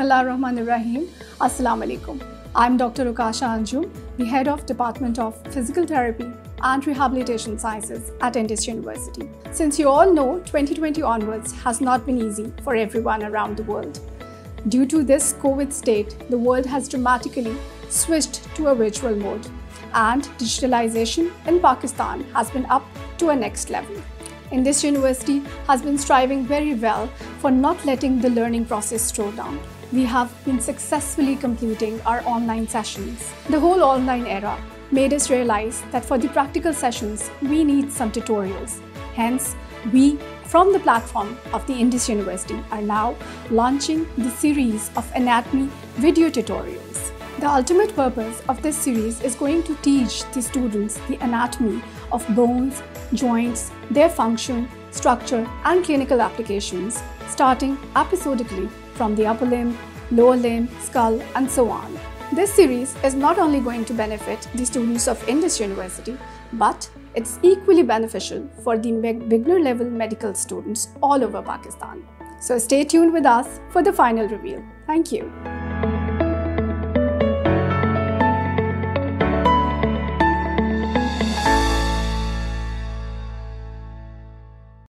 Bismillahirrahmanirrahim. Assalamu alaikum. I'm Dr. Ukasha Anjum, the head of Department of Physical Therapy and Rehabilitation Sciences at Indus University. Since you all know, 2020 onwards has not been easy for everyone around the world. Due to this COVID state, the world has dramatically switched to a virtual mode, and digitalization in Pakistan has been up to a next level. Indus University has been striving very well for not letting the learning process slow down. We have been successfully completing our online sessions. The whole online era made us realize that for the practical sessions, we need some tutorials. Hence, we, from the platform of the Indus University, are now launching the series of anatomy video tutorials. The ultimate purpose of this series is going to teach the students the anatomy of bones, joints, their function, structure, and clinical applications, starting episodically from the upper limb, lower limb, skull, and so on. This series is not only going to benefit the students of Indus University, but it's equally beneficial for the beginner-level medical students all over Pakistan. So stay tuned with us for the final reveal. Thank you.